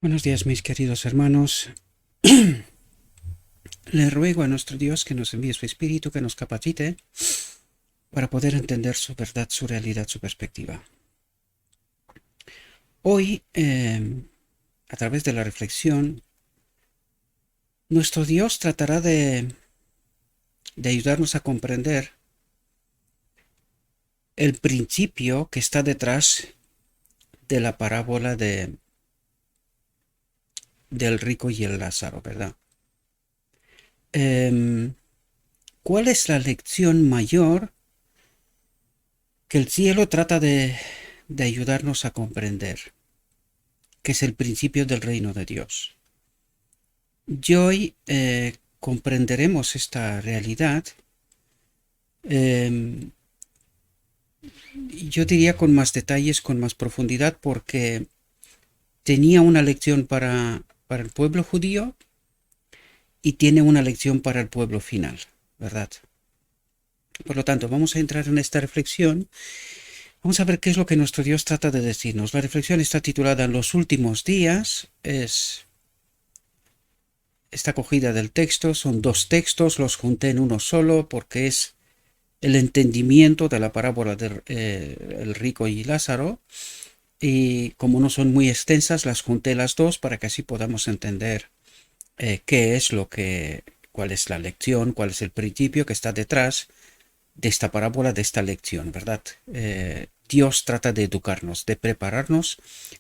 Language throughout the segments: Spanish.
Buenos días, mis queridos hermanos. Le ruego a nuestro Dios que nos envíe su Espíritu, que nos capacite para poder entender su verdad, su realidad, su perspectiva. Hoy, a través de la reflexión, nuestro Dios tratará de ayudarnos a comprender el principio que está detrás de la parábola del rico y el Lázaro, ¿verdad? ¿Cuál es la lección mayor que el cielo trata de ayudarnos a comprender? Que es el principio del reino de Dios. Y hoy comprenderemos esta realidad, yo diría con más detalles, con más profundidad, porque tenía una lección para el pueblo judío y tiene una lección para el pueblo final, ¿verdad? Por lo tanto, vamos a entrar en esta reflexión. Vamos a ver qué es lo que nuestro Dios trata de decirnos. La reflexión está titulada En los últimos días. Está cogida del texto, son dos textos, los junté en uno solo porque es el entendimiento de la parábola del el rico y Lázaro. Y como no son muy extensas, las junté las dos para que así podamos entender cuál es la lección, cuál es el principio que está detrás de esta parábola, de esta lección, ¿verdad? Dios trata de educarnos, de prepararnos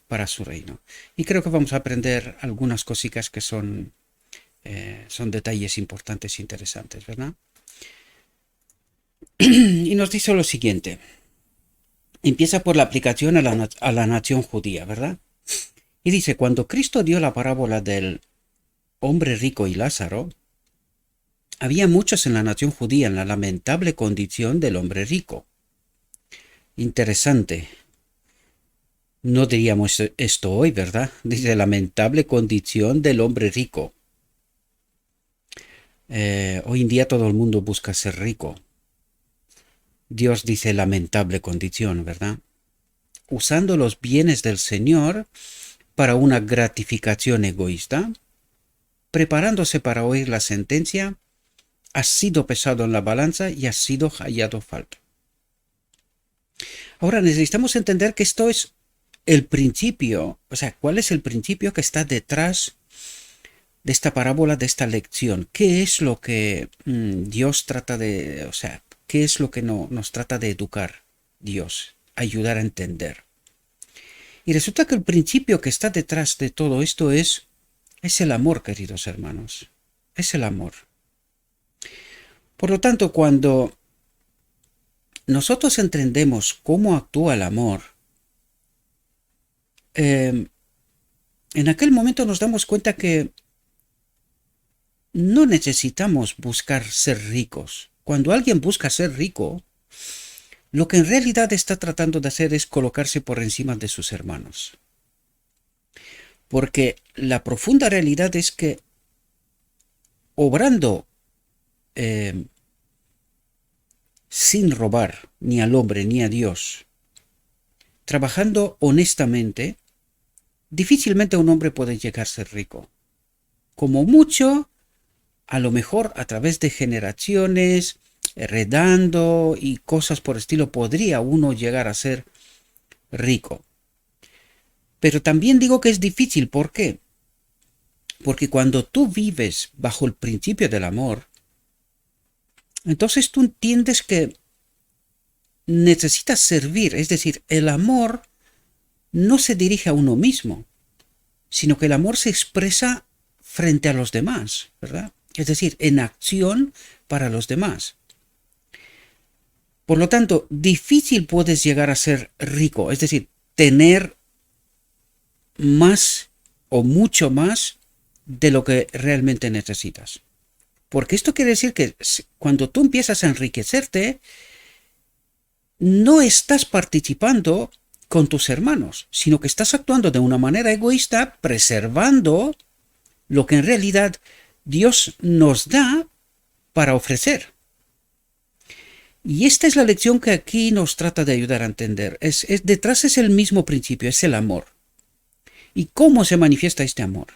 para su reino. Y creo que vamos a aprender algunas cositas que son detalles importantes e interesantes, ¿verdad? Y nos dice lo siguiente. Empieza por la aplicación a la nación judía, ¿verdad? Y dice, cuando Cristo dio la parábola del hombre rico y Lázaro, había muchos en la nación judía en la lamentable condición del hombre rico. Interesante. No diríamos esto hoy, ¿verdad? Dice, lamentable condición del hombre rico. Hoy en día todo el mundo busca ser rico. Dios dice lamentable condición, ¿verdad? Usando los bienes del Señor para una gratificación egoísta, preparándose para oír la sentencia, has sido pesado en la balanza y has sido hallado falto. Ahora necesitamos entender que esto es el principio, o sea, ¿cuál es el principio que está detrás de esta parábola, de esta lección? ¿Qué es lo que Dios trata de, o sea, qué es lo que nos trata de educar Dios, ayudar a entender? Y resulta que el principio que está detrás de todo esto es el amor, queridos hermanos, es el amor. Por lo tanto, cuando nosotros entendemos cómo actúa el amor, en aquel momento nos damos cuenta que no necesitamos buscar ser ricos. Cuando alguien busca ser rico, lo que en realidad está tratando de hacer es colocarse por encima de sus hermanos. Porque la profunda realidad es que obrando sin robar ni al hombre ni a Dios, trabajando honestamente, difícilmente un hombre puede llegar a ser rico. Como mucho, a lo mejor a través de generaciones, heredando y cosas por el estilo, podría uno llegar a ser rico. Pero también digo que es difícil. ¿Por qué? Porque cuando tú vives bajo el principio del amor, entonces tú entiendes que necesitas servir. Es decir, el amor no se dirige a uno mismo, sino que el amor se expresa frente a los demás, ¿verdad? Es decir, en acción para los demás. Por lo tanto, difícil puedes llegar a ser rico, es decir, tener más o mucho más de lo que realmente necesitas. Porque esto quiere decir que cuando tú empiezas a enriquecerte, no estás participando con tus hermanos, sino que estás actuando de una manera egoísta, preservando lo que en realidad Dios nos da para ofrecer. Y esta es la lección que aquí nos trata de ayudar a entender. Detrás es el mismo principio, es el amor. ¿Y cómo se manifiesta este amor?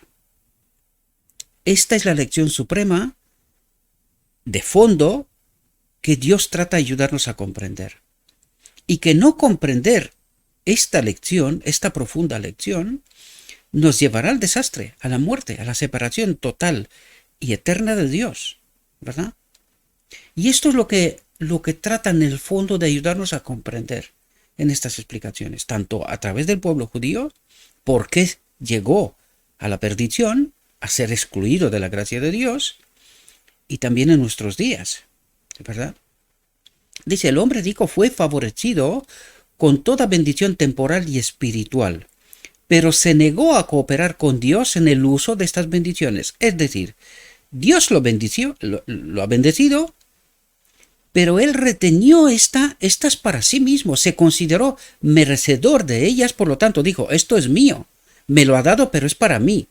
Esta es la lección suprema de fondo que Dios trata de ayudarnos a comprender. Y que no comprender esta lección, esta profunda lección, nos llevará al desastre, a la muerte, a la separación total y eterna de Dios, ¿verdad? Y esto es lo que trata en el fondo de ayudarnos a comprender en estas explicaciones, tanto a través del pueblo judío, por qué llegó a la perdición, a ser excluido de la gracia de Dios, y también en nuestros días, ¿verdad? Dice, el hombre rico fue favorecido con toda bendición temporal y espiritual, pero se negó a cooperar con Dios en el uso de estas bendiciones. Es decir, Dios lo bendició, lo ha bendecido, pero él retenió estas para sí mismo, se consideró merecedor de ellas, por lo tanto dijo, esto es mío, me lo ha dado, pero es para mí.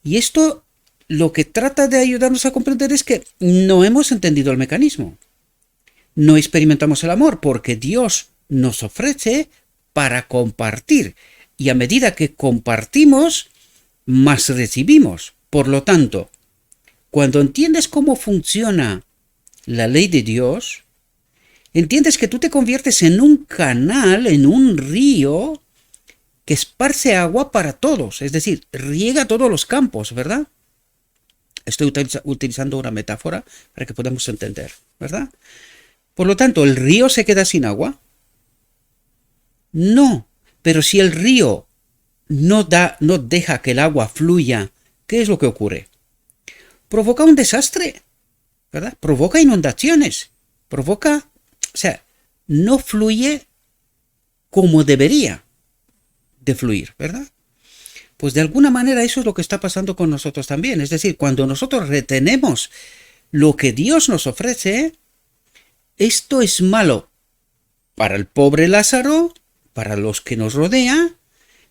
Y esto lo que trata de ayudarnos a comprender es que no hemos entendido el mecanismo. No experimentamos el amor porque Dios nos ofrece para compartir. Y a medida que compartimos, más recibimos. Por lo tanto, cuando entiendes cómo funciona la ley de Dios, entiendes que tú te conviertes en un canal, en un río que esparce agua para todos, es decir, riega todos los campos, ¿verdad? Estoy utilizando una metáfora para que podamos entender, ¿verdad? Por lo tanto, ¿el río se queda sin agua? No, pero si el río no deja que el agua fluya, ¿qué es lo que ocurre? Provoca un desastre, ¿verdad? Provoca inundaciones, no fluye como debería de fluir, ¿verdad? Pues de alguna manera eso es lo que está pasando con nosotros también. Es decir, cuando nosotros retenemos lo que Dios nos ofrece, esto es malo para el pobre Lázaro, para los que nos rodean,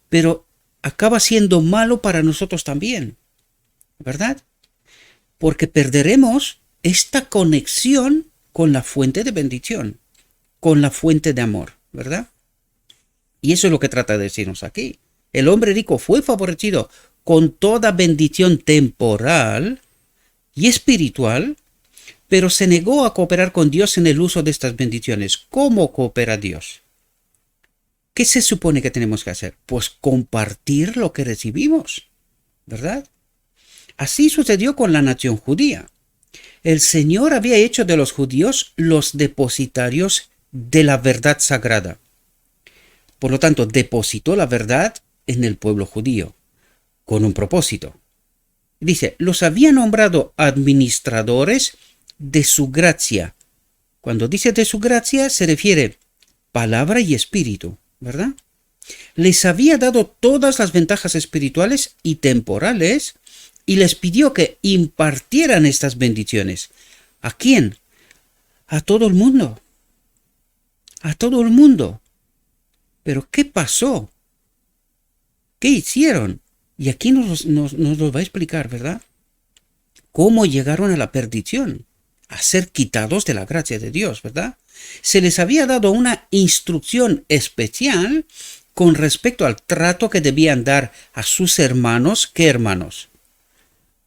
pero acaba siendo malo para nosotros también, ¿verdad? Porque perderemos esta conexión con la fuente de bendición, con la fuente de amor, ¿verdad? Y eso es lo que trata de decirnos aquí. El hombre rico fue favorecido con toda bendición temporal y espiritual, pero se negó a cooperar con Dios en el uso de estas bendiciones. ¿Cómo coopera Dios? ¿Qué se supone que tenemos que hacer? Pues compartir lo que recibimos, ¿verdad? Así sucedió con la nación judía. El Señor había hecho de los judíos los depositarios de la verdad sagrada. Por lo tanto, depositó la verdad en el pueblo judío, con un propósito. Dice, los había nombrado administradores de su gracia. Cuando dice de su gracia, se refiere palabra y espíritu, ¿verdad? Les había dado todas las ventajas espirituales y temporales y les pidió que impartieran estas bendiciones. ¿A quién? A todo el mundo. A todo el mundo. Pero ¿qué pasó? ¿Qué hicieron? Y aquí nos lo va a explicar, ¿verdad? Cómo llegaron a la perdición, a ser quitados de la gracia de Dios, ¿verdad? Se les había dado una instrucción especial con respecto al trato que debían dar a sus hermanos. ¿Qué hermanos?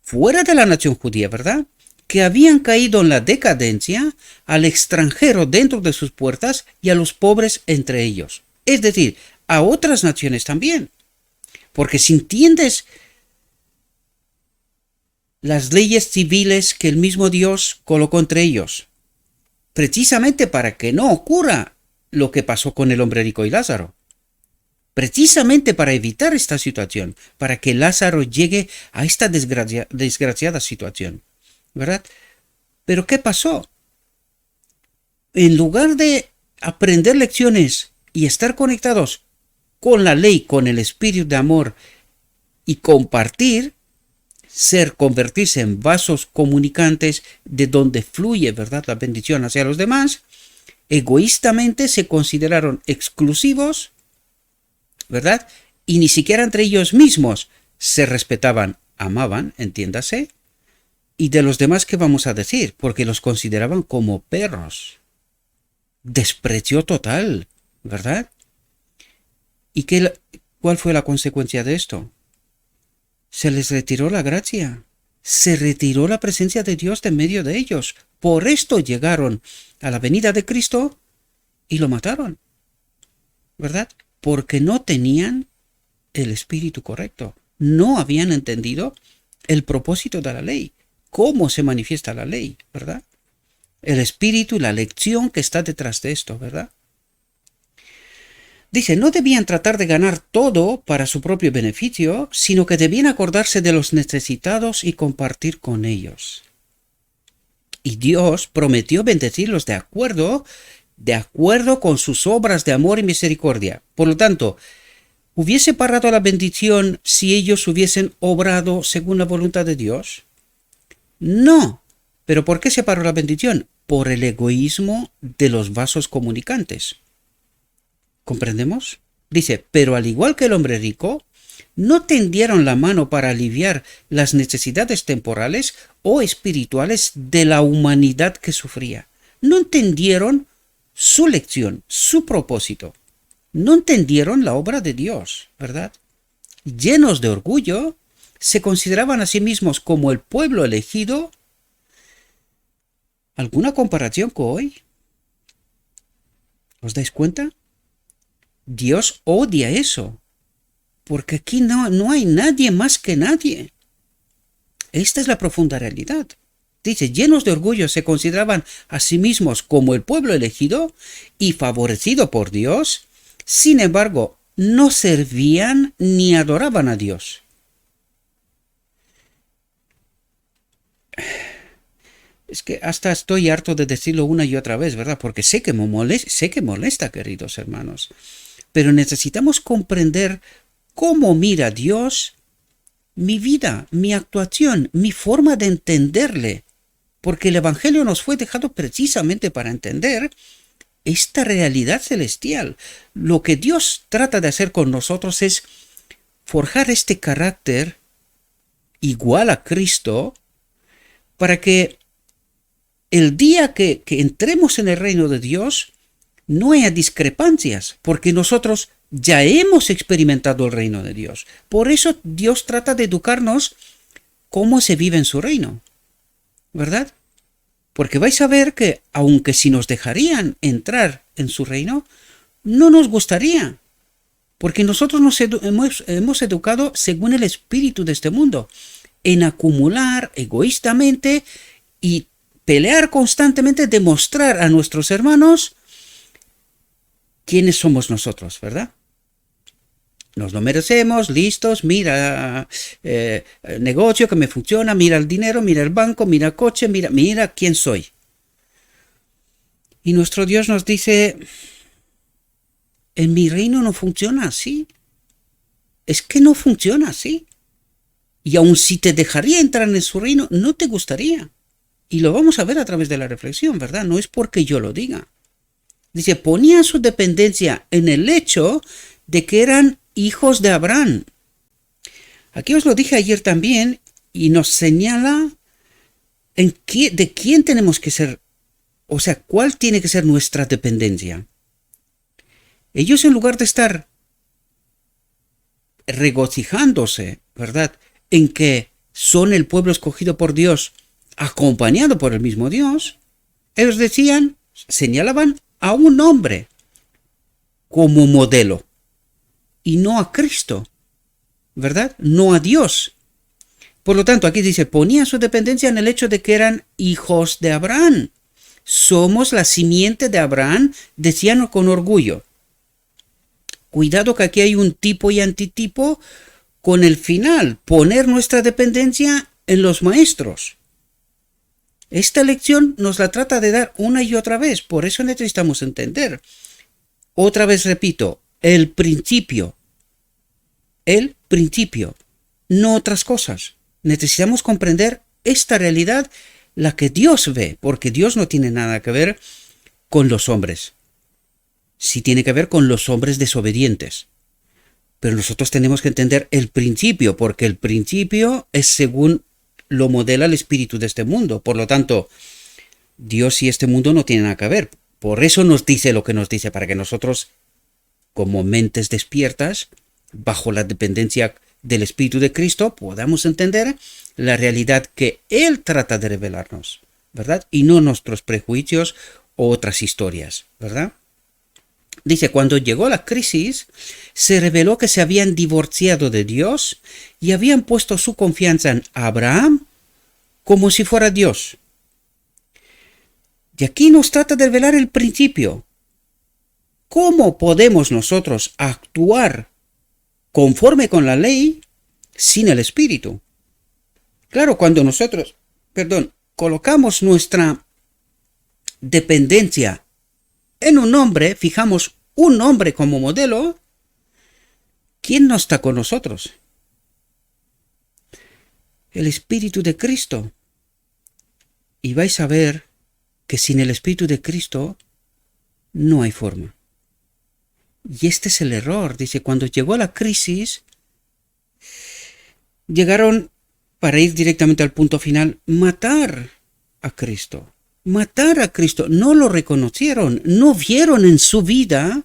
Fuera de la nación judía, ¿verdad? Que habían caído en la decadencia, al extranjero dentro de sus puertas y a los pobres entre ellos. Es decir, a otras naciones también. Porque si entiendes las leyes civiles que el mismo Dios colocó entre ellos, precisamente para que no ocurra lo que pasó con el hombre rico y Lázaro, precisamente para evitar esta situación, para que Lázaro llegue a esta desgraciada situación, ¿verdad? Pero ¿qué pasó? En lugar de aprender lecciones y estar conectados con la ley, con el espíritu de amor y compartir, convertirse en vasos comunicantes de donde fluye, ¿verdad?, la bendición hacia los demás, egoístamente se consideraron exclusivos, ¿verdad? Y ni siquiera entre ellos mismos se respetaban, amaban, entiéndase, y de los demás, ¿qué vamos a decir? Porque los consideraban como perros. Desprecio total, ¿verdad? Y ¿Cuál fue la consecuencia de esto? Se les retiró la gracia. Se retiró la presencia de Dios de en medio de ellos. Por esto llegaron a la venida de Cristo y lo mataron. ¿Verdad? Porque no tenían el espíritu correcto. No habían entendido el propósito de la ley. Cómo se manifiesta la ley, ¿verdad? El espíritu y la lección que está detrás de esto, ¿verdad? Dice, no debían tratar de ganar todo para su propio beneficio, sino que debían acordarse de los necesitados y compartir con ellos. Y Dios prometió bendecirlos de acuerdo con sus obras de amor y misericordia. Por lo tanto, ¿hubiese parado la bendición si ellos hubiesen obrado según la voluntad de Dios? No. ¿Pero por qué se paró la bendición? Por el egoísmo de los vasos comunicantes. ¿Comprendemos? Dice, pero al igual que el hombre rico, no tendieron la mano para aliviar las necesidades temporales o espirituales de la humanidad que sufría. No entendieron su lección, su propósito. No entendieron la obra de Dios, ¿verdad? Llenos de orgullo, se consideraban a sí mismos como el pueblo elegido. ¿Alguna comparación con hoy? ¿Os dais cuenta? Dios odia eso, porque aquí no hay nadie más que nadie. Esta es la profunda realidad. Dice, llenos de orgullo se consideraban a sí mismos como el pueblo elegido y favorecido por Dios. Sin embargo, no servían ni adoraban a Dios. Es que hasta estoy harto de decirlo una y otra vez, ¿verdad? Porque sé que molesta, queridos hermanos. Pero necesitamos comprender cómo mira Dios mi vida, mi actuación, mi forma de entenderle. Porque el Evangelio nos fue dejado precisamente para entender esta realidad celestial. Lo que Dios trata de hacer con nosotros es forjar este carácter igual a Cristo para que el día que entremos en el reino de Dios no haya discrepancias, porque nosotros ya hemos experimentado el reino de Dios. Por eso Dios trata de educarnos cómo se vive en su reino, ¿verdad? Porque vais a ver que, aunque si nos dejarían entrar en su reino, no nos gustaría, porque nosotros nos hemos educado según el espíritu de este mundo, en acumular egoístamente y pelear constantemente, demostrar a nuestros hermanos quiénes somos nosotros, ¿verdad? Nos lo merecemos, listos, mira negocio que me funciona, mira el dinero, mira el banco, mira el coche, mira quién soy. Y nuestro Dios nos dice, en mi reino no funciona así. Es que no funciona así. Y aun si te dejaría entrar en su reino, no te gustaría. Y lo vamos a ver a través de la reflexión, ¿verdad? No es porque yo lo diga. Dice, ponía su dependencia en el hecho de que eran hijos de Abraham. Aquí os lo dije ayer también y nos señala de quién tenemos que ser, o sea, cuál tiene que ser nuestra dependencia. Ellos en lugar de estar regocijándose, ¿verdad?, en que son el pueblo escogido por Dios, acompañado por el mismo Dios, ellos señalaban a un hombre como modelo y no a Cristo, ¿verdad? No a Dios. Por lo tanto, aquí dice, ponía su dependencia en el hecho de que eran hijos de Abraham. Somos la simiente de Abraham, decían con orgullo. Cuidado que aquí hay un tipo y antitipo con el final, poner nuestra dependencia en los maestros. Esta lección nos la trata de dar una y otra vez, por eso necesitamos entender. Otra vez repito, el principio, no otras cosas. Necesitamos comprender esta realidad, la que Dios ve, porque Dios no tiene nada que ver con los hombres. Sí tiene que ver con los hombres desobedientes. Pero nosotros tenemos que entender el principio, porque el principio es según lo modela el espíritu de este mundo. Por lo tanto, Dios y este mundo no tienen nada que ver. Por eso nos dice lo que nos dice, para que nosotros, como mentes despiertas, bajo la dependencia del Espíritu de Cristo, podamos entender la realidad que Él trata de revelarnos, ¿verdad? Y no nuestros prejuicios o otras historias, ¿verdad? Dice, cuando llegó la crisis, se reveló que se habían divorciado de Dios y habían puesto su confianza en Abraham como si fuera Dios. Y aquí nos trata de revelar el principio. ¿Cómo podemos nosotros actuar conforme con la ley sin el Espíritu? Claro, cuando nosotros, colocamos nuestra dependencia en un hombre, fijamos un hombre como modelo, ¿quién no está con nosotros? El Espíritu de Cristo. Y vais a ver que sin el Espíritu de Cristo no hay forma. Y este es el error. Dice, cuando llegó la crisis, llegaron, para ir directamente al punto final, matar a Cristo. Matar a Cristo. No lo reconocieron, no vieron en su vida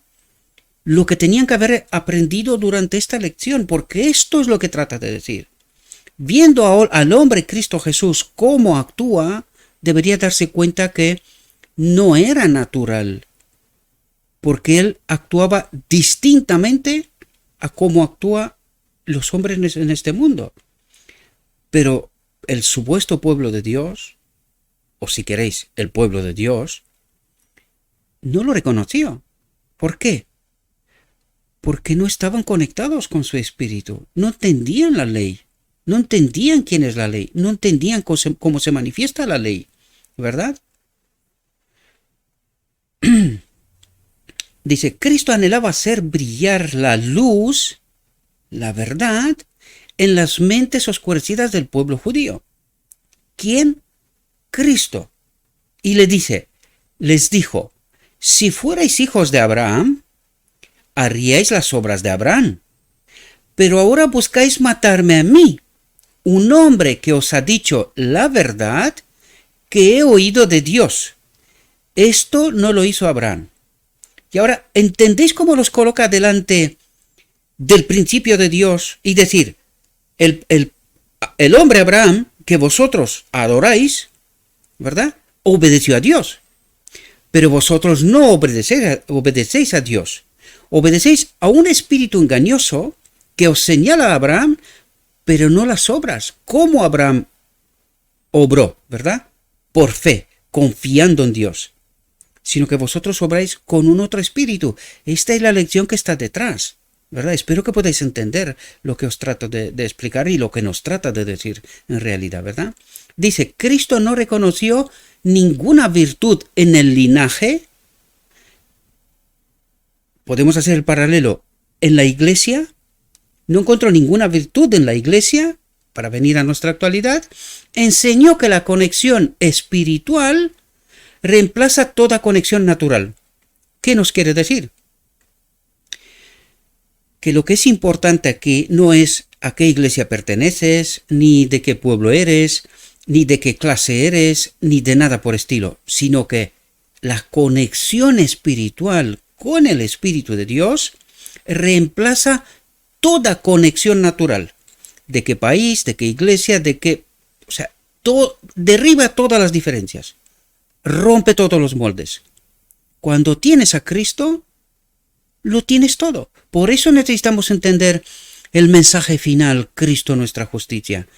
lo que tenían que haber aprendido durante esta lección, porque esto es lo que trata de decir. Viendo al hombre Cristo Jesús cómo actúa, debería darse cuenta que no era natural, porque él actuaba distintamente a cómo actúan los hombres en este mundo. Pero el supuesto pueblo de Dios, o si queréis, el pueblo de Dios, no lo reconoció. ¿Por qué? Porque no estaban conectados con su espíritu, no entendían la ley, no entendían quién es la ley, no entendían cómo se manifiesta la ley, ¿verdad? Dice, Cristo anhelaba hacer brillar la luz, la verdad, en las mentes oscurecidas del pueblo judío. ¿Quién? Cristo. Y les dijo, si fuerais hijos de Abraham, haríais las obras de Abraham. Pero ahora buscáis matarme a mí, un hombre que os ha dicho la verdad que he oído de Dios. Esto no lo hizo Abraham. Y ahora, ¿entendéis cómo los coloca delante del principio de Dios? Y decir, el hombre Abraham, que vosotros adoráis, ¿verdad? Obedeció a Dios. Pero vosotros no obedecéis a Dios. Obedecéis a un espíritu engañoso que os señala a Abraham, pero no las obras. ¿Cómo Abraham obró, verdad? Por fe, confiando en Dios. Sino que vosotros obráis con un otro espíritu. Esta es la lección que está detrás, ¿verdad? Espero que podáis entender lo que os trato de explicar y lo que nos trata de decir en realidad, ¿verdad? Dice, Cristo no reconoció ninguna virtud en el linaje. Podemos hacer el paralelo en la iglesia. No encontró ninguna virtud en la iglesia, para venir a nuestra actualidad. Enseñó que la conexión espiritual reemplaza toda conexión natural. ¿Qué nos quiere decir? Que lo que es importante aquí no es a qué iglesia perteneces, ni de qué pueblo eres, ni de qué clase eres, ni de nada por estilo, sino que la conexión espiritual con el Espíritu de Dios reemplaza toda conexión natural. ¿De qué país, de qué iglesia, de qué... O sea, derriba todas las diferencias. Rompe todos los moldes. Cuando tienes a Cristo, lo tienes todo. Por eso necesitamos entender el mensaje final, Cristo nuestra justicia.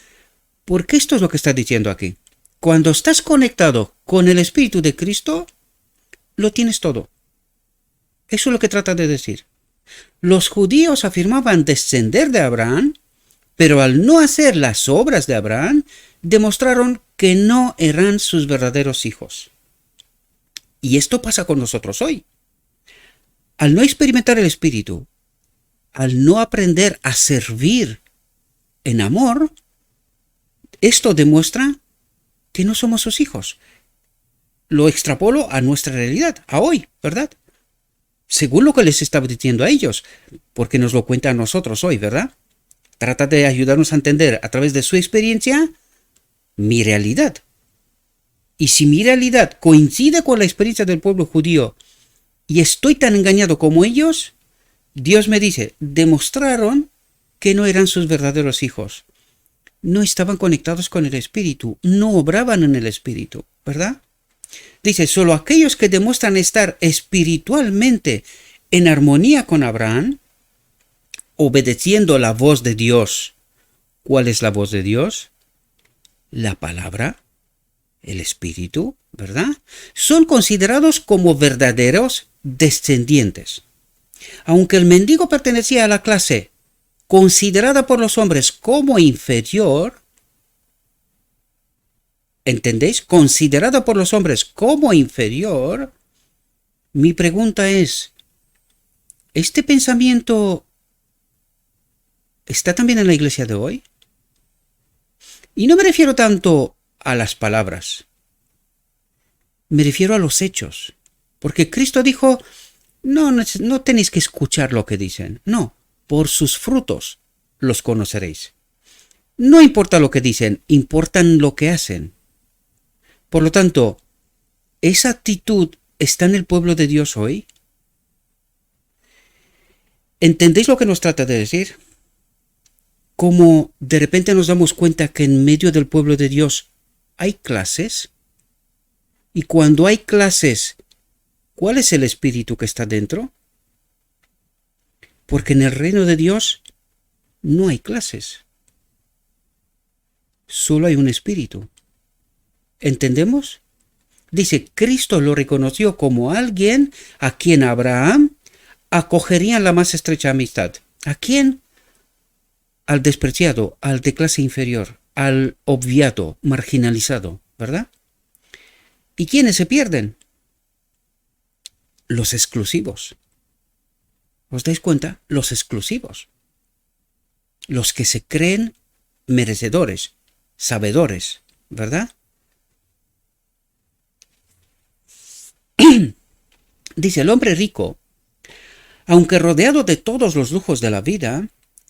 Porque esto es lo que está diciendo aquí. Cuando estás conectado con el Espíritu de Cristo, lo tienes todo. Eso es lo que trata de decir. Los judíos afirmaban descender de Abraham, pero al no hacer las obras de Abraham, demostraron que no eran sus verdaderos hijos. Y esto pasa con nosotros hoy. Al no experimentar el Espíritu, al no aprender a servir en amor, esto demuestra que no somos sus hijos. Lo extrapolo a nuestra realidad, a hoy, ¿verdad? Según lo que les estaba diciendo a ellos, porque nos lo cuenta a nosotros hoy, ¿verdad? Trata de ayudarnos a entender a través de su experiencia mi realidad. Y si mi realidad coincide con la experiencia del pueblo judío y estoy tan engañado como ellos, Dios me dice, demostraron que no eran sus verdaderos hijos. No estaban conectados con el Espíritu, no obraban en el Espíritu, ¿verdad? Dice, solo aquellos que demuestran estar espiritualmente en armonía con Abraham, obedeciendo la voz de Dios. ¿Cuál es la voz de Dios? La palabra, el Espíritu, ¿verdad? Son considerados como verdaderos descendientes. Aunque el mendigo pertenecía a la clase considerada por los hombres como inferior, ¿entendéis? Considerada por los hombres como inferior, mi pregunta es, ¿este pensamiento está también en la iglesia de hoy? Y no me refiero tanto a las palabras, me refiero a los hechos, porque Cristo dijo, no tenéis que escuchar lo que dicen, no, por sus frutos los conoceréis. No importa lo que dicen, importan lo que hacen. Por lo tanto, ¿esa actitud está en el pueblo de Dios hoy? ¿Entendéis lo que nos trata de decir? Como de repente nos damos cuenta que en medio del pueblo de Dios hay clases, y cuando hay clases, ¿cuál es el espíritu que está dentro? Porque en el reino de Dios no hay clases, solo hay un espíritu. ¿Entendemos? Dice, Cristo lo reconoció como alguien a quien Abraham acogería en la más estrecha amistad. ¿A quién? Al despreciado, al de clase inferior, al obviado, marginalizado, ¿verdad? ¿Y quiénes se pierden? Los exclusivos. ¿Os dais cuenta? Los exclusivos. Los que se creen merecedores, sabedores, ¿verdad? Dice, el hombre rico, aunque rodeado de todos los lujos de la vida,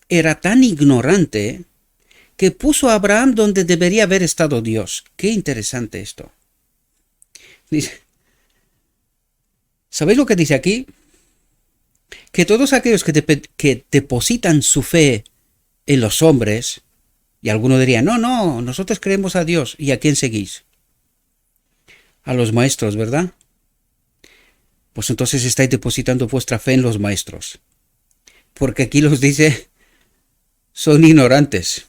era tan ignorante que puso a Abraham donde debería haber estado Dios. Qué interesante esto. Dice, ¿sabéis lo que dice aquí? Que todos aquellos que depositan su fe en los hombres, y alguno diría, no, nosotros creemos a Dios. ¿Y a quién seguís? A los maestros, ¿verdad? Pues entonces estáis depositando vuestra fe en los maestros. Porque aquí los dice, son ignorantes.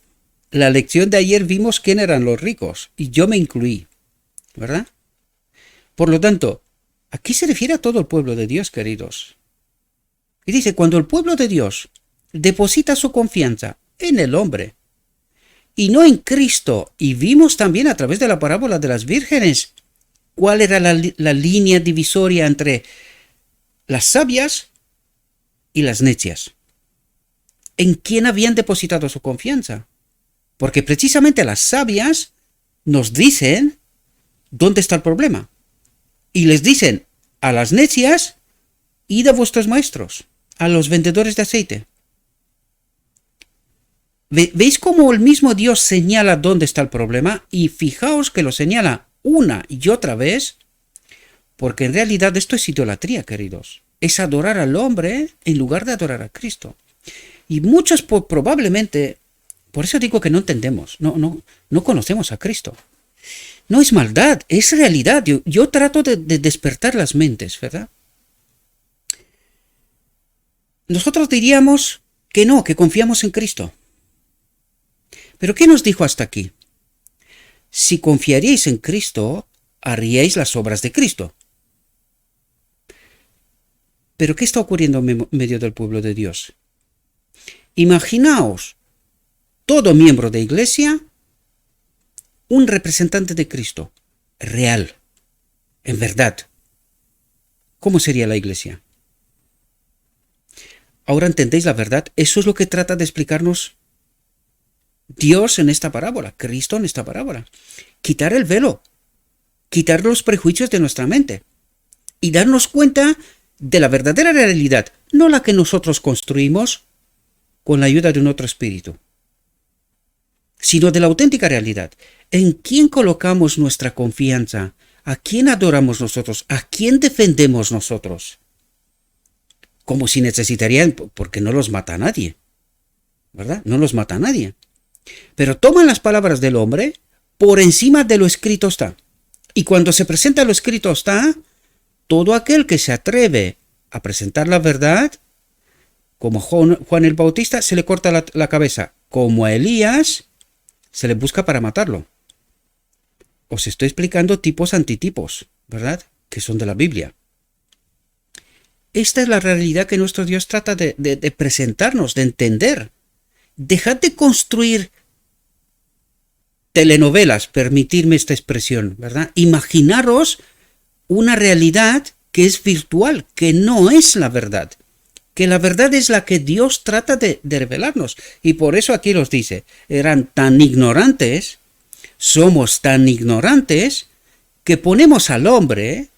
La lección de ayer vimos quién eran los ricos, y yo me incluí, ¿verdad? Por lo tanto, aquí se refiere a todo el pueblo de Dios, queridos. Y dice, cuando el pueblo de Dios deposita su confianza en el hombre, y no en Cristo, y vimos también a través de la parábola de las vírgenes, cuál era la línea divisoria entre las sabias y las necias. ¿En quién habían depositado su confianza? Porque precisamente las sabias nos dicen dónde está el problema. Y les dicen a las necias, id a vuestros maestros, a los vendedores de aceite. ¿Veis cómo el mismo Dios señala dónde está el problema? Y fijaos que lo señala una y otra vez, porque en realidad esto es idolatría, queridos. Es adorar al hombre en lugar de adorar a Cristo. Y muchos probablemente, por eso digo que no entendemos, no conocemos a Cristo. No es maldad, es realidad. Yo trato de despertar las mentes, ¿verdad? Nosotros diríamos que no, que confiamos en Cristo. ¿Pero qué nos dijo hasta aquí? Si confiaríais en Cristo, haríais las obras de Cristo. ¿Pero qué está ocurriendo en medio del pueblo de Dios? Imaginaos todo miembro de iglesia, un representante de Cristo, real, en verdad. ¿Cómo sería la iglesia? Ahora entendéis la verdad. Eso es lo que trata de explicarnos Dios en esta parábola, Cristo en esta parábola. Quitar el velo, quitar los prejuicios de nuestra mente y darnos cuenta de la verdadera realidad, no la que nosotros construimos con la ayuda de un otro espíritu, sino de la auténtica realidad. ¿En quién colocamos nuestra confianza? ¿A quién adoramos nosotros? ¿A quién defendemos nosotros? como si necesitarían, porque no los mata a nadie, ¿verdad? No los mata a nadie. Pero toman las palabras del hombre, por encima de lo escrito está. Y cuando se presenta lo escrito está, todo aquel que se atreve a presentar la verdad, como Juan el Bautista, se le corta la cabeza. Como a Elías, se le busca para matarlo. Os estoy explicando tipos antitipos, ¿verdad? Que son de la Biblia. Esta es la realidad que nuestro Dios trata de presentarnos, de entender. Dejad de construir telenovelas, permitirme esta expresión, ¿verdad? Imaginaros una realidad que es virtual, que no es la verdad. Que la verdad es la que Dios trata de revelarnos. Y por eso aquí los dice, eran tan ignorantes, somos tan ignorantes, que ponemos al hombre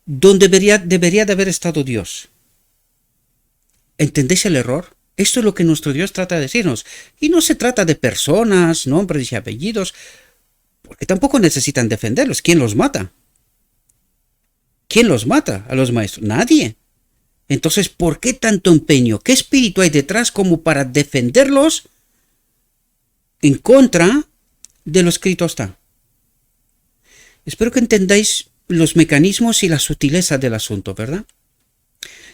donde debería de haber estado Dios. ¿Entendéis el error? Esto es lo que nuestro Dios trata de decirnos. Y no se trata de personas, nombres y apellidos, porque tampoco necesitan defenderlos. ¿Quién los mata? ¿Quién los mata a los maestros? Nadie. Entonces, ¿por qué tanto empeño? ¿Qué espíritu hay detrás como para defenderlos en contra de lo escrito está? Espero que entendáis los mecanismos y la sutileza del asunto, ¿verdad?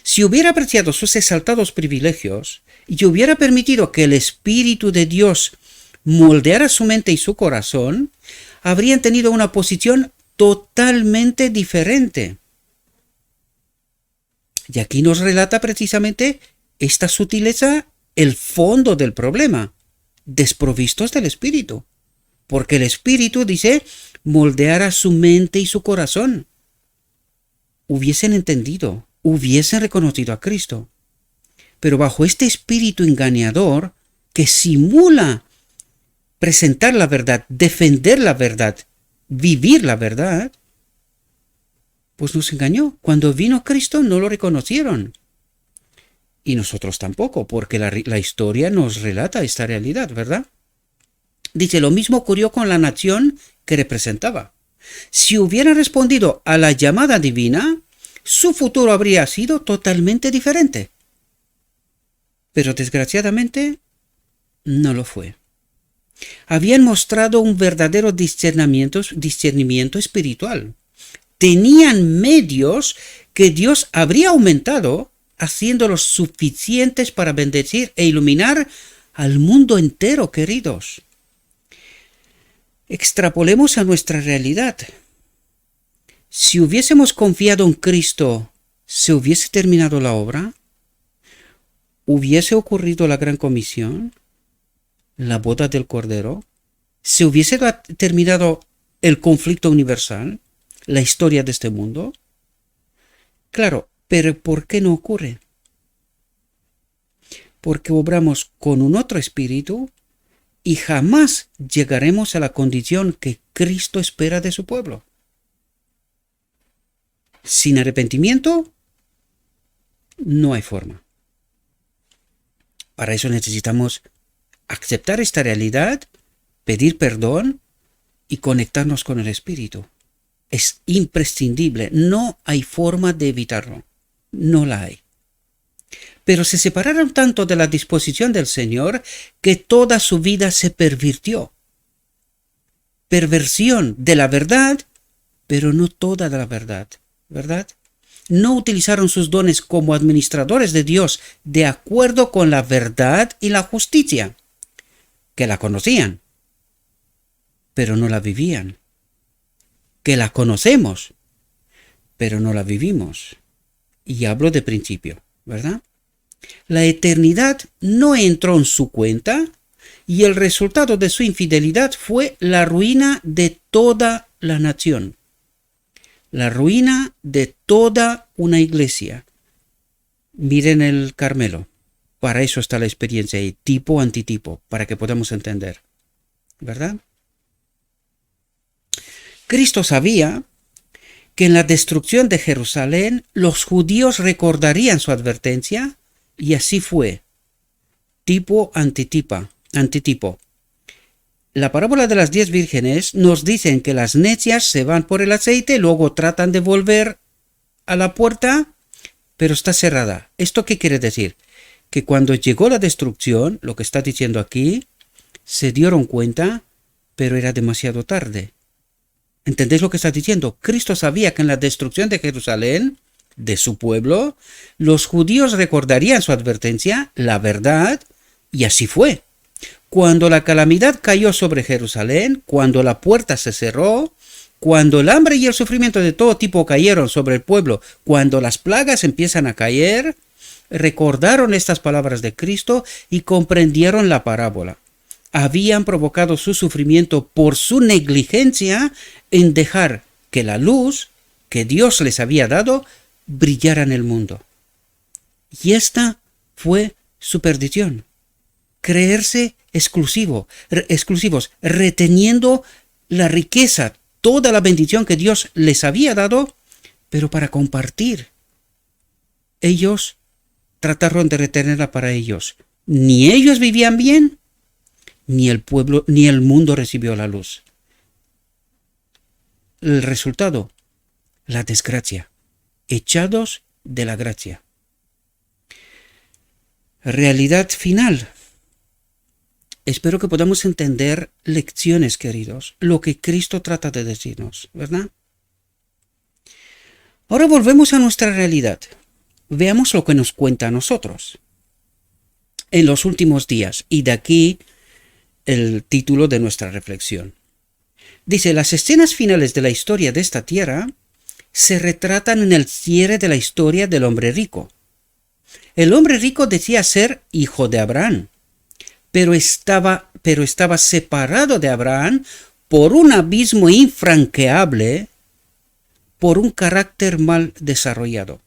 Si hubiera apreciado sus exaltados privilegios y hubiera permitido que el Espíritu de Dios moldeara su mente y su corazón, habrían tenido una posición totalmente diferente. Y aquí nos relata precisamente esta sutileza, el fondo del problema, desprovistos del Espíritu. Porque el Espíritu, dice, moldeara su mente y su corazón. Hubiesen entendido, hubiesen reconocido a Cristo. Pero bajo este espíritu engañador que simula presentar la verdad, defender la verdad, vivir la verdad, pues nos engañó. Cuando vino Cristo no lo reconocieron. Y nosotros tampoco, porque la historia nos relata esta realidad, ¿verdad? Dice, lo mismo ocurrió con la nación que representaba. Si hubiera respondido a la llamada divina, su futuro habría sido totalmente diferente. Pero desgraciadamente no lo fue. Habían mostrado un verdadero discernimiento espiritual. Tenían medios que Dios habría aumentado, haciéndolos suficientes para bendecir e iluminar al mundo entero, queridos. Extrapolemos a nuestra realidad. Si hubiésemos confiado en Cristo, ¿se hubiese terminado la obra? ¿Hubiese ocurrido la gran comisión? ¿La boda del Cordero? ¿Se hubiese terminado el conflicto universal? ¿La historia de este mundo? Claro, pero ¿por qué no ocurre? Porque obramos con un otro espíritu y jamás llegaremos a la condición que Cristo espera de su pueblo. Sin arrepentimiento, no hay forma. Para eso necesitamos aceptar esta realidad, pedir perdón y conectarnos con el Espíritu. Es imprescindible, no hay forma de evitarlo, no la hay. Pero se separaron tanto de la disposición del Señor que toda su vida se pervirtió. Perversión de la verdad, pero no toda la verdad, ¿verdad? No utilizaron sus dones como administradores de Dios de acuerdo con la verdad y la justicia, que la conocían, pero no la vivían. Que la conocemos, pero no la vivimos. Y hablo de principio, ¿verdad? La eternidad no entró en su cuenta y el resultado de su infidelidad fue la ruina de toda la nación. La ruina de toda una iglesia. Miren el Carmelo. Para eso está la experiencia ahí, tipo antitipo, para que podamos entender, ¿verdad? Cristo sabía que en la destrucción de Jerusalén los judíos recordarían su advertencia y así fue. Tipo antitipo. La parábola de las 10 vírgenes nos dicen que las necias se van por el aceite, luego tratan de volver a la puerta, pero está cerrada. ¿Esto qué quiere decir? Que cuando llegó la destrucción, lo que está diciendo aquí, se dieron cuenta, pero era demasiado tarde. ¿Entendéis lo que está diciendo? Cristo sabía que en la destrucción de Jerusalén, de su pueblo, los judíos recordarían su advertencia, la verdad, y así fue. Cuando la calamidad cayó sobre Jerusalén, cuando la puerta se cerró, cuando el hambre y el sufrimiento de todo tipo cayeron sobre el pueblo, cuando las plagas empiezan a caer, recordaron estas palabras de Cristo y comprendieron la parábola. Habían provocado su sufrimiento por su negligencia en dejar que la luz que Dios les había dado brillara en el mundo. Y esta fue su perdición. Creerse exclusivos, reteniendo la riqueza, toda la bendición que Dios les había dado, pero para compartir. Ellos trataron de retenerla para ellos. Ni ellos vivían bien, ni el pueblo, ni el mundo recibió la luz. El resultado, la desgracia, echados de la gracia. Realidad final. Espero que podamos entender lecciones, queridos, lo que Cristo trata de decirnos, ¿verdad? Ahora volvemos a nuestra realidad. Veamos lo que nos cuenta a nosotros en los últimos días, y de aquí el título de nuestra reflexión. Dice, las escenas finales de la historia de esta tierra se retratan en el cierre de la historia del hombre rico. El hombre rico decía ser hijo de Abraham, pero estaba separado de Abraham por un abismo infranqueable, por un carácter mal desarrollado.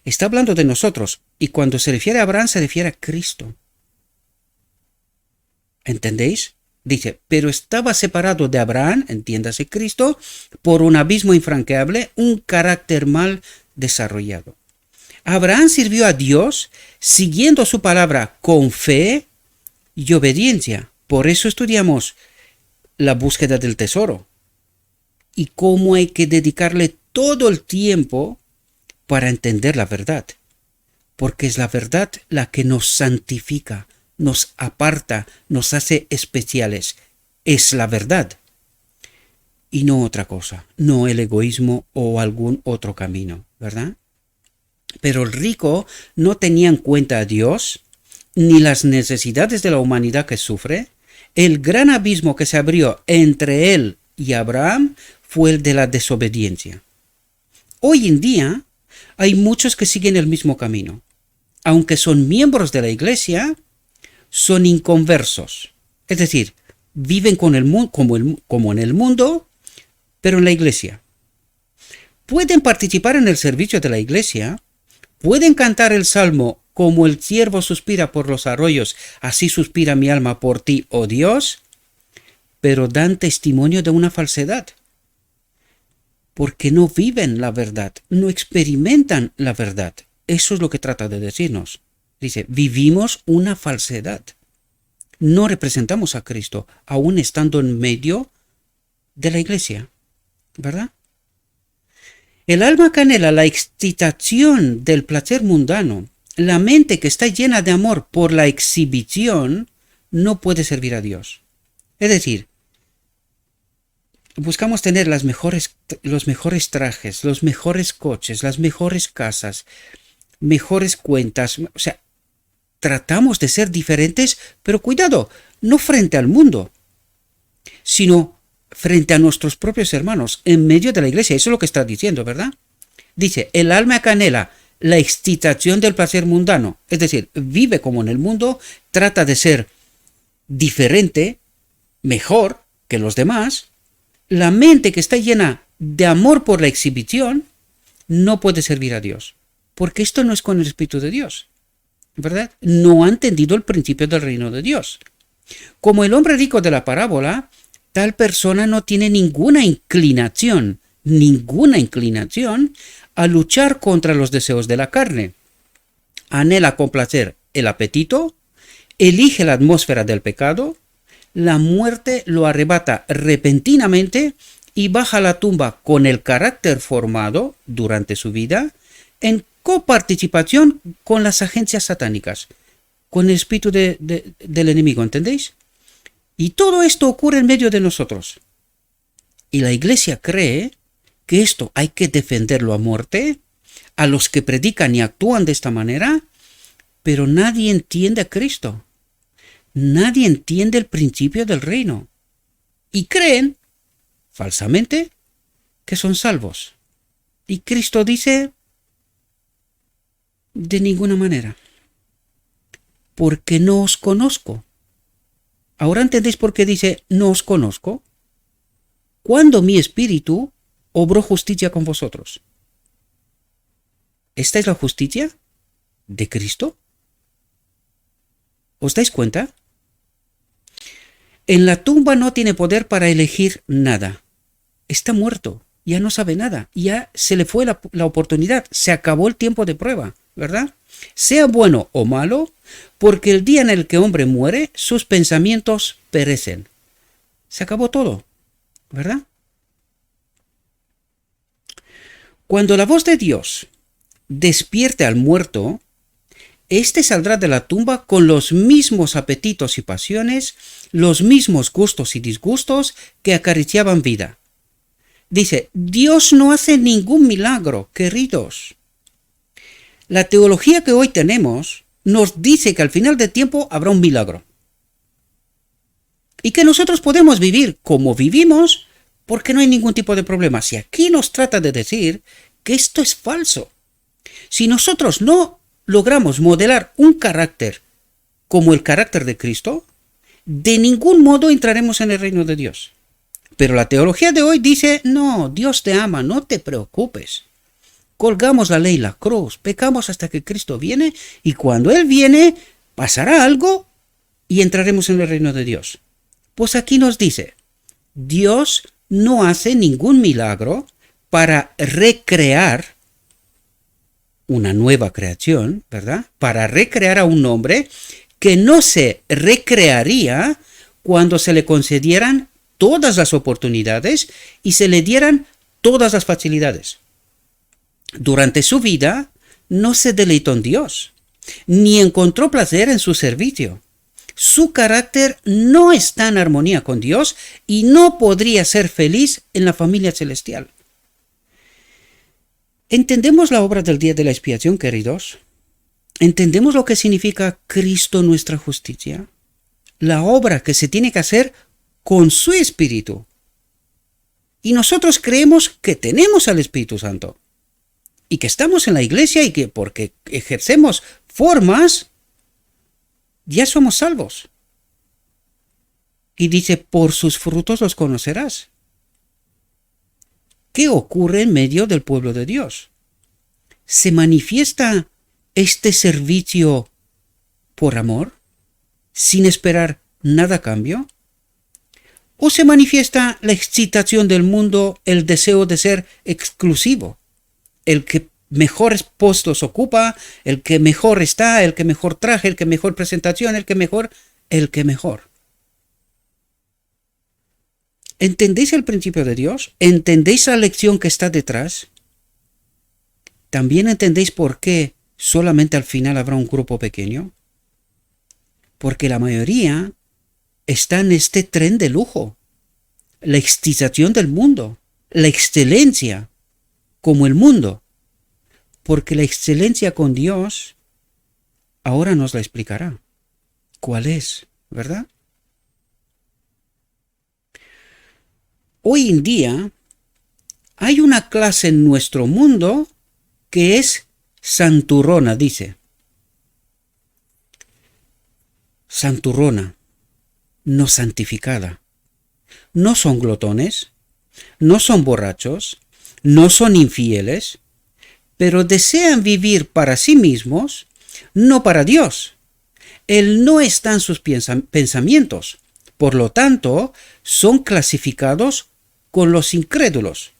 Está hablando de nosotros, y cuando se refiere a Abraham se refiere a Cristo. ¿Entendéis? Dice, pero estaba separado de Abraham, entiéndase Cristo, por un abismo infranqueable, un carácter mal desarrollado. Abraham sirvió a Dios siguiendo su palabra con fe y obediencia. Por eso estudiamos la búsqueda del tesoro y cómo hay que dedicarle todo el tiempo para entender la verdad. Porque es la verdad la que nos santifica, nos aparta, nos hace especiales. Es la verdad. Y no otra cosa, no el egoísmo o algún otro camino, ¿verdad? Pero el rico no tenía en cuenta a Dios, ni las necesidades de la humanidad que sufre. El gran abismo que se abrió entre él y Abraham fue el de la desobediencia. Hoy en día hay muchos que siguen el mismo camino. Aunque son miembros de la iglesia, son inconversos. Es decir, viven como en el mundo, pero en la iglesia. Pueden participar en el servicio de la iglesia, pueden cantar el salmo como el ciervo suspira por los arroyos, así suspira mi alma por ti, oh Dios, pero dan testimonio de una falsedad. Porque no viven la verdad, no experimentan la verdad. Eso es lo que trata de decirnos. Dice, vivimos una falsedad. No representamos a Cristo, aún estando en medio de la iglesia, ¿verdad? El alma que anhela la excitación del placer mundano, la mente que está llena de amor por la exhibición, no puede servir a Dios. Es decir, buscamos tener los mejores trajes, los mejores coches, las mejores casas, mejores cuentas. O sea, tratamos de ser diferentes, pero cuidado, no frente al mundo, sino frente a nuestros propios hermanos, en medio de la iglesia. Eso es lo que está diciendo, ¿verdad? Dice, el alma que anhela la excitación del placer mundano, es decir, vive como en el mundo, trata de ser diferente, mejor que los demás. La mente que está llena de amor por la exhibición no puede servir a Dios, porque esto no es con el Espíritu de Dios, ¿verdad? No ha entendido el principio del reino de Dios. Como el hombre rico de la parábola, tal persona no tiene ninguna inclinación a luchar contra los deseos de la carne. Anhela complacer el apetito, elige la atmósfera del pecado, la muerte lo arrebata repentinamente y baja a la tumba con el carácter formado durante su vida en coparticipación con las agencias satánicas, con el espíritu del enemigo, ¿entendéis? Y todo esto ocurre en medio de nosotros. Y la iglesia cree que esto hay que defenderlo a muerte, a los que predican y actúan de esta manera, pero nadie entiende a Cristo. Nadie entiende el principio del reino. Y creen, falsamente, que son salvos. Y Cristo dice, de ninguna manera, porque no os conozco. ¿Ahora entendéis por qué dice no os conozco? Cuando mi espíritu obró justicia con vosotros. ¿Esta es la justicia de Cristo? ¿Os dais cuenta? En la tumba no tiene poder para elegir nada. Está muerto, ya no sabe nada, ya se le fue la oportunidad, se acabó el tiempo de prueba, ¿verdad? Sea bueno o malo, porque el día en el que hombre muere, sus pensamientos perecen. Se acabó todo, ¿verdad? Cuando la voz de Dios despierte al muerto, éste saldrá de la tumba con los mismos apetitos y pasiones, los mismos gustos y disgustos que acariciaban vida. Dice, Dios no hace ningún milagro, queridos. La teología que hoy tenemos nos dice que al final del tiempo habrá un milagro. Y que nosotros podemos vivir como vivimos porque no hay ningún tipo de problema. Si aquí nos trata de decir que esto es falso. Si nosotros no logramos modelar un carácter como el carácter de Cristo, de ningún modo entraremos en el reino de Dios. Pero la teología de hoy dice, no, Dios te ama, no te preocupes. Colgamos la ley, la cruz, pecamos hasta que Cristo viene y cuando Él viene pasará algo y entraremos en el reino de Dios. Pues aquí nos dice, Dios no hace ningún milagro para recrear una nueva creación, ¿verdad? Para recrear a un hombre que no se recrearía cuando se le concedieran todas las oportunidades y se le dieran todas las facilidades. Durante su vida no se deleitó en Dios, ni encontró placer en su servicio. Su carácter no está en armonía con Dios y no podría ser feliz en la familia celestial. ¿Entendemos la obra del día de la expiación, queridos? ¿Entendemos lo que significa Cristo nuestra justicia? La obra que se tiene que hacer con su Espíritu. Y nosotros creemos que tenemos al Espíritu Santo. Y que estamos en la iglesia y que porque ejercemos formas, ya somos salvos. Y dice, por sus frutos los conocerás. ¿Qué ocurre en medio del pueblo de Dios? ¿Se manifiesta este servicio por amor, sin esperar nada a cambio? ¿O se manifiesta la excitación del mundo, el deseo de ser exclusivo? El que mejores puestos ocupa, el que mejor está, el que mejor traje, el que mejor presentación, el que mejor. ¿Entendéis el principio de Dios? ¿Entendéis la lección que está detrás? ¿También entendéis por qué solamente al final habrá un grupo pequeño? Porque la mayoría está en este tren de lujo, la excitación del mundo, la excelencia, como el mundo. Porque la excelencia con Dios, ahora nos la explicará. ¿Cuál es? ¿Verdad? Hoy en día hay una clase en nuestro mundo que es santurrona, dice. Santurrona, no santificada. No son glotones, no son borrachos, no son infieles, pero desean vivir para sí mismos, no para Dios. Él no está en sus pensamientos. Por lo tanto, son clasificados con los incrédulos.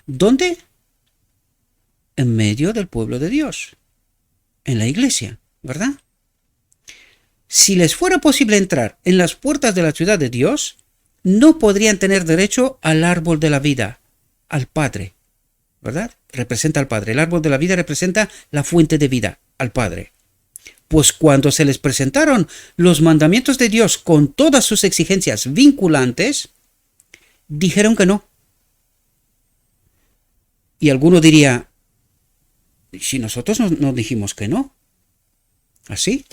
¿Dónde? En medio del pueblo de Dios. En la iglesia, ¿verdad? Si les fuera posible entrar en las puertas de la ciudad de Dios, no podrían tener derecho al árbol de la vida, al Padre, ¿verdad? representa al Padre. El árbol de la vida representa la fuente de vida, al Padre. Pues cuando se les presentaron los mandamientos de Dios con todas sus exigencias vinculantes, dijeron que no. Y alguno diría, si nosotros no dijimos que no. ¿Así?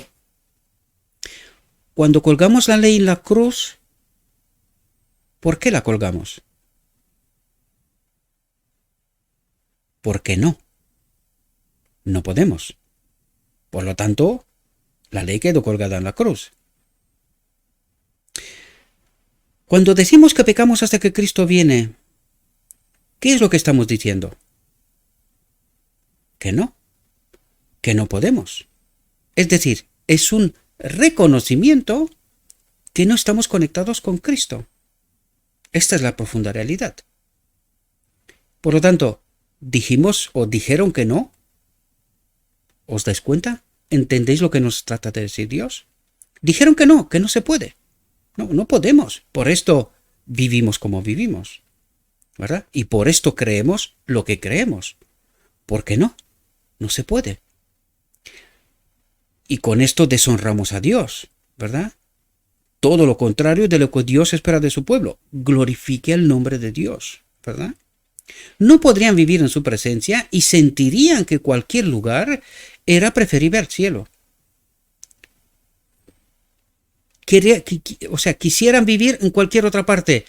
Cuando colgamos la ley en la cruz, ¿por qué la colgamos? Porque no. No podemos. Por lo tanto, la ley quedó colgada en la cruz. Cuando decimos que pecamos hasta que Cristo viene, ¿qué es lo que estamos diciendo? Que no podemos. Es decir, es un reconocimiento que no estamos conectados con Cristo. Esta es la profunda realidad. Por lo tanto, dijimos o dijeron que no. ¿Os dais cuenta? ¿Entendéis lo que nos trata de decir Dios? Dijeron que no se puede. No podemos. Por esto vivimos como vivimos, ¿verdad? Y por esto creemos lo que creemos. ¿Por qué no? No se puede. Y con esto deshonramos a Dios, ¿verdad? Todo lo contrario de lo que Dios espera de su pueblo. Glorifique el nombre de Dios, ¿verdad? No podrían vivir en su presencia y sentirían que cualquier lugar era preferible al cielo. Quisieran vivir en cualquier otra parte.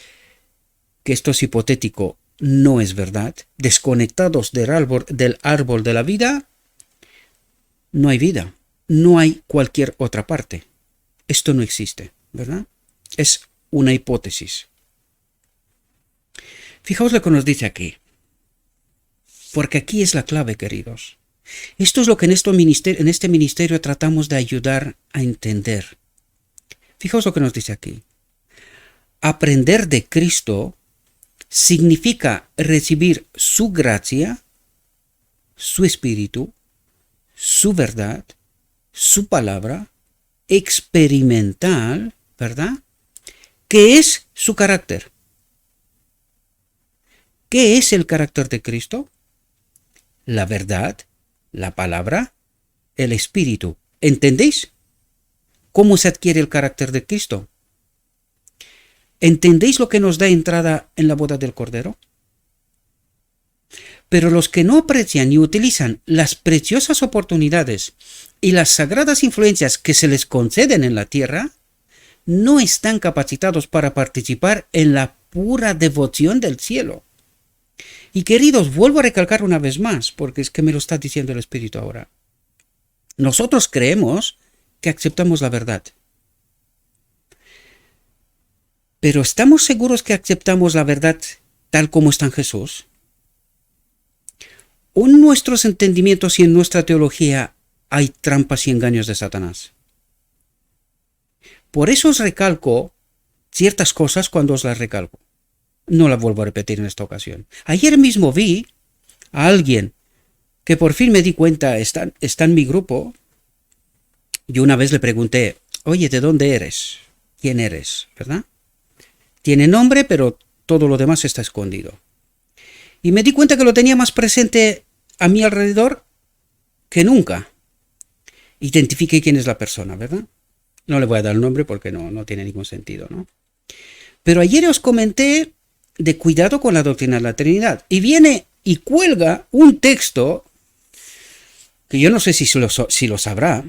Que esto es hipotético, no es verdad. Desconectados del árbol de la vida, no hay vida. No hay cualquier otra parte. Esto no existe, ¿verdad? Es una hipótesis. Fijaos lo que nos dice aquí. Porque aquí es la clave, queridos. Esto es lo que en este ministerio tratamos de ayudar a entender. Fijaos lo que nos dice aquí. Aprender de Cristo significa recibir su gracia, su espíritu, su verdad, su palabra, experimental, ¿verdad? ¿Qué es su carácter? ¿Qué es el carácter de Cristo? La verdad, la palabra, el espíritu. ¿Entendéis? ¿Cómo se adquiere el carácter de Cristo? ¿Entendéis lo que nos da entrada en la boda del Cordero? Pero los que no aprecian y utilizan las preciosas oportunidades y las sagradas influencias que se les conceden en la tierra, no están capacitados para participar en la pura devoción del cielo. Y queridos, vuelvo a recalcar una vez más, porque es que me lo está diciendo el Espíritu ahora. Nosotros creemos que aceptamos la verdad. Pero ¿estamos seguros que aceptamos la verdad tal como está en Jesús? ¿O en nuestros entendimientos y en nuestra teología hay trampas y engaños de Satanás? Por eso os recalco ciertas cosas cuando os las recalco. No las vuelvo a repetir en esta ocasión. Ayer mismo vi a alguien que por fin me di cuenta está en mi grupo. Y una vez le pregunté, oye, ¿de dónde eres? ¿Quién eres? ¿Verdad? Tiene nombre, pero todo lo demás está escondido. Y me di cuenta que lo tenía más presente a mi alrededor que nunca. Identifiqué quién es la persona, ¿verdad? No le voy a dar el nombre porque no tiene ningún sentido, ¿no? Pero ayer os comenté de cuidado con la doctrina de la Trinidad. Y viene y cuelga un texto que yo no sé si lo sabrá,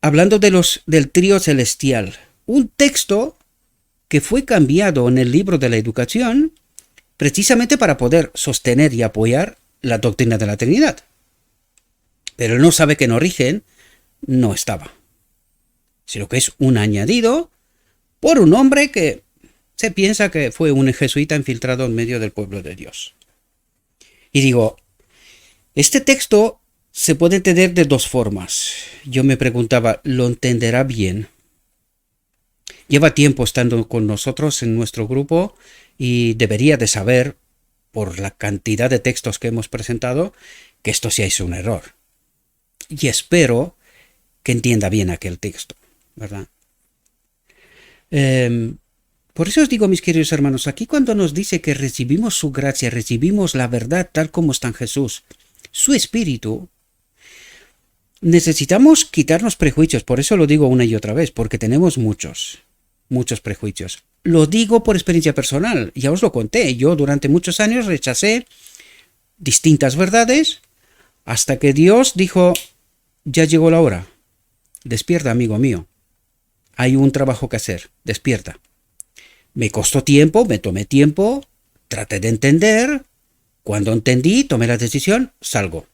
hablando del trío celestial. Un texto que fue cambiado en el libro de la educación precisamente para poder sostener y apoyar la doctrina de la Trinidad. Pero él no sabe que en origen no estaba, sino que es un añadido por un hombre que se piensa que fue un jesuita infiltrado en medio del pueblo de Dios. Y digo, este texto se puede entender de dos formas. Yo me preguntaba, ¿lo entenderá bien? Lleva tiempo estando con nosotros en nuestro grupo y debería de saber, por la cantidad de textos que hemos presentado, que esto sí es un error. Y espero que entienda bien aquel texto, ¿verdad? Por eso os digo, mis queridos hermanos, aquí cuando nos dice que recibimos su gracia, recibimos la verdad tal como está en Jesús, su Espíritu, necesitamos quitarnos prejuicios. Por eso lo digo una y otra vez, porque tenemos muchos prejuicios. Lo digo por experiencia personal, ya os lo conté. Yo durante muchos años rechacé distintas verdades hasta que Dios dijo, ya llegó la hora. Despierta, amigo mío. Hay un trabajo que hacer. Despierta. Me costó tiempo, me tomé tiempo, traté de entender. Cuando entendí, tomé la decisión, salgo.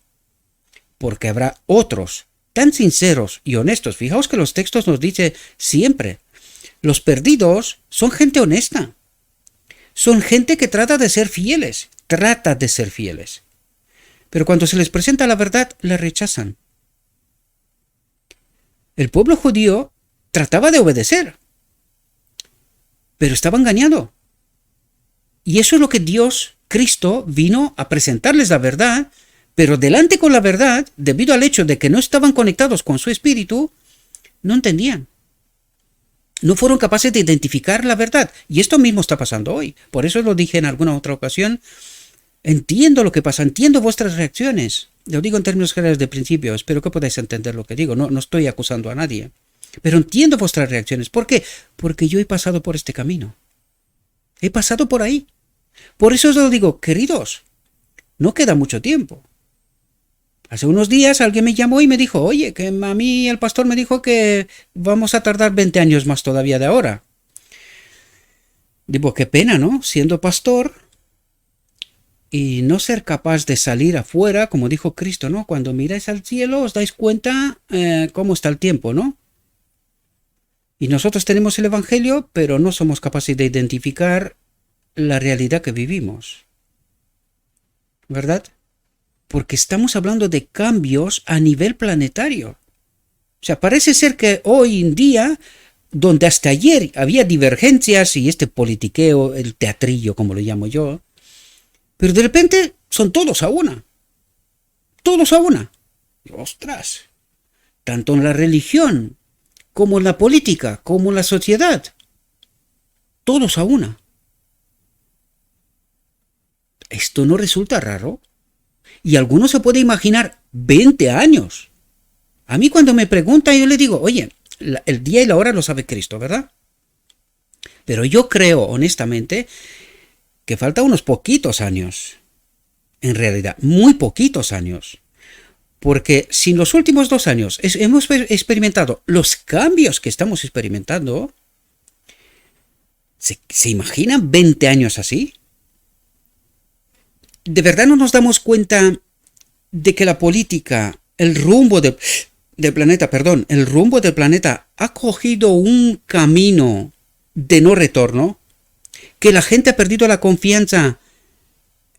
Porque habrá otros tan sinceros y honestos. Fijaos que los textos nos dicen siempre, los perdidos son gente honesta. Son gente que trata de ser fieles. Pero cuando se les presenta la verdad, la rechazan. El pueblo judío trataba de obedecer, pero estaba engañado. Y eso es lo que Dios, Cristo, vino a presentarles la verdad, pero delante con la verdad, debido al hecho de que no estaban conectados con su espíritu, no entendían. No fueron capaces de identificar la verdad. Y esto mismo está pasando hoy. Por eso lo dije en alguna otra ocasión. Entiendo lo que pasa, entiendo vuestras reacciones. Lo digo en términos generales de principio, espero que podáis entender lo que digo. No estoy acusando a nadie. Pero entiendo vuestras reacciones. ¿Por qué? Porque yo he pasado por este camino. He pasado por ahí. Por eso os lo digo, queridos, no queda mucho tiempo. Hace unos días alguien me llamó y me dijo, oye, que a mí el pastor me dijo que vamos a tardar 20 años más todavía de ahora. Digo, qué pena, ¿no? Siendo pastor y no ser capaz de salir afuera, como dijo Cristo, ¿no? Cuando miráis al cielo os dais cuenta cómo está el tiempo, ¿no? Y nosotros tenemos el Evangelio, pero no somos capaces de identificar la realidad que vivimos. ¿Verdad? Porque estamos hablando de cambios a nivel planetario. O sea, parece ser que hoy en día, donde hasta ayer había divergencias y este politiqueo, el teatrillo, como lo llamo yo, pero de repente son todos a una. Todos a una. ¡Ostras! Tanto en la religión, como en la política, como en la sociedad. Todos a una. ¿Esto no resulta raro? Y alguno se puede imaginar 20 años. A mí cuando me preguntan yo le digo, oye, el día y la hora lo sabe Cristo, ¿verdad? Pero yo creo, honestamente, que falta unos poquitos años. En realidad, muy poquitos años. Porque si en los últimos 2 años hemos experimentado los cambios que estamos experimentando, ¿se imaginan 20 años así? ¿De verdad no nos damos cuenta de que la política, el rumbo del planeta ha cogido un camino de no retorno? Que la gente ha perdido la confianza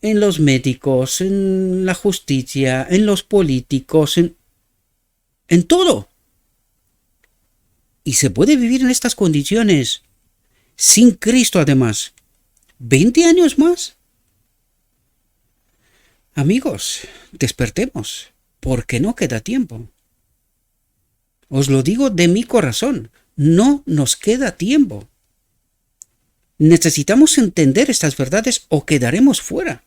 en los médicos, en la justicia, en los políticos, en todo. Y se puede vivir en estas condiciones, sin Cristo además, 20 años más. Amigos, despertemos, porque no queda tiempo. Os lo digo de mi corazón, no nos queda tiempo. Necesitamos entender estas verdades o quedaremos fuera.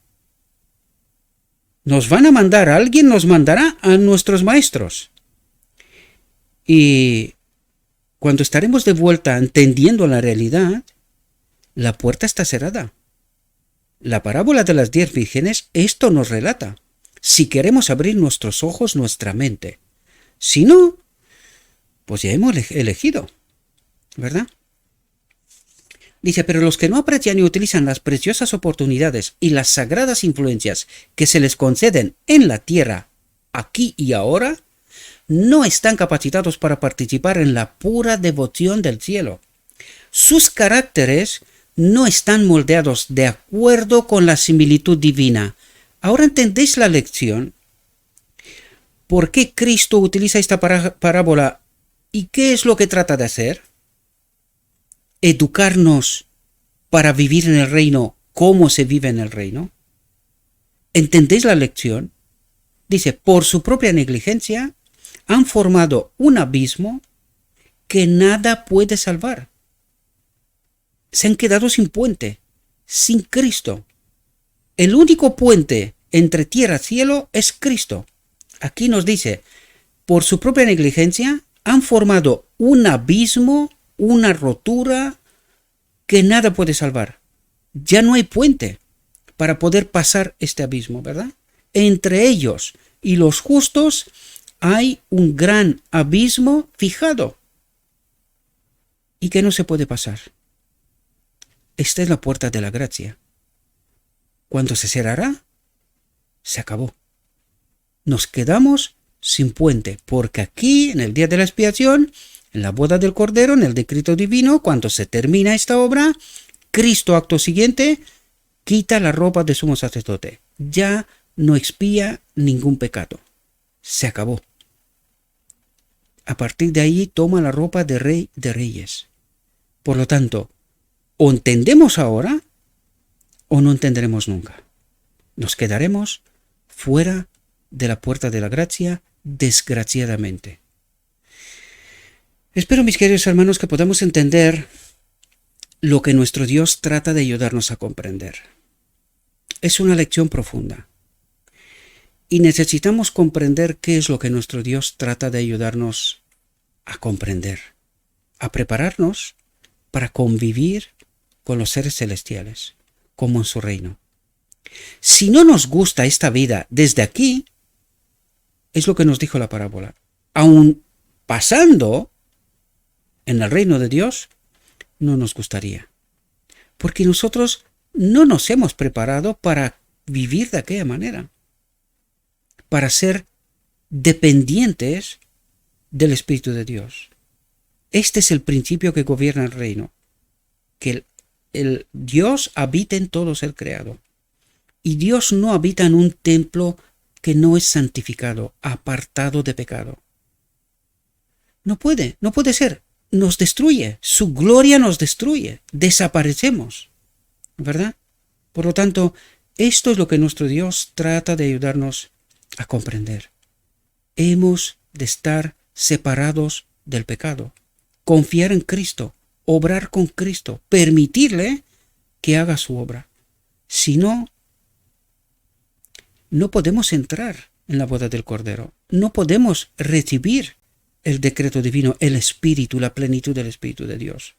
Nos van a mandar, alguien nos mandará a nuestros maestros. Y cuando estaremos de vuelta entendiendo la realidad, la puerta está cerrada. La parábola de las 10 vírgenes esto nos relata. Si queremos abrir nuestros ojos, nuestra mente. Si no, pues ya hemos elegido, ¿verdad? Dice, pero los que no aprecian y utilizan las preciosas oportunidades y las sagradas influencias que se les conceden en la tierra, aquí y ahora, no están capacitados para participar en la pura devoción del cielo. Sus caracteres no están moldeados de acuerdo con la similitud divina. ¿Ahora entendéis la lección? ¿Por qué Cristo utiliza esta parábola y qué es lo que trata de hacer? Educarnos para vivir en el reino, cómo se vive en el reino. ¿Entendéis la lección? Dice, por su propia negligencia han formado un abismo que nada puede salvar. se han quedado sin puente, sin Cristo. El único puente entre tierra y cielo es Cristo. Aquí nos dice, por su propia negligencia, han formado un abismo, una rotura que nada puede salvar. Ya no hay puente para poder pasar este abismo, ¿verdad? Entre ellos y los justos hay un gran abismo fijado y que no se puede pasar. Esta es la puerta de la gracia. Cuando se cerrará, se acabó. Nos quedamos sin puente, porque aquí, en el día de la expiación, en la boda del Cordero, en el decreto divino, cuando se termina esta obra, Cristo, acto siguiente, quita la ropa de sumo sacerdote. Ya no expía ningún pecado. Se acabó. A partir de ahí toma la ropa de rey de reyes. Por lo tanto, o entendemos ahora o no entenderemos nunca. Nos quedaremos fuera de la puerta de la gracia, desgraciadamente. Espero, mis queridos hermanos, que podamos entender lo que nuestro Dios trata de ayudarnos a comprender. Es una lección profunda. Y necesitamos comprender qué es lo que nuestro Dios trata de ayudarnos a comprender, a prepararnos para convivir con los seres celestiales, como en su reino. Si no nos gusta esta vida desde aquí, es lo que nos dijo la parábola. Aun pasando en el reino de Dios, no nos gustaría. Porque nosotros no nos hemos preparado para vivir de aquella manera. Para ser dependientes del Espíritu de Dios. Este es el principio que gobierna el reino. Que el Dios habita en todo ser creado. Y Dios no habita en un templo que no es santificado, apartado de pecado. No puede ser. Nos destruye, su gloria nos destruye, desaparecemos, ¿verdad? Por lo tanto, esto es lo que nuestro Dios trata de ayudarnos a comprender. Hemos de estar separados del pecado, confiar en Cristo, obrar con Cristo, permitirle que haga su obra. Si no, no podemos entrar en la boda del Cordero, no podemos recibir el decreto divino, el Espíritu, la plenitud del Espíritu de Dios.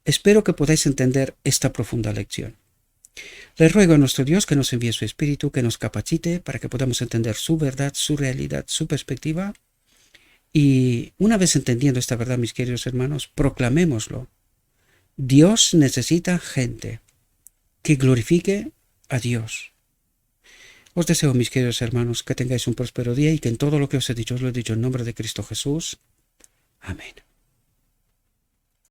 Espero que podáis entender esta profunda lección. Le ruego a nuestro Dios que nos envíe su Espíritu, que nos capacite para que podamos entender su verdad, su realidad, su perspectiva. Y una vez entendiendo esta verdad, mis queridos hermanos, proclamémoslo. Dios necesita gente que glorifique a Dios. Os deseo, mis queridos hermanos, que tengáis un próspero día y que en todo lo que os he dicho, os lo he dicho en nombre de Cristo Jesús. Amén.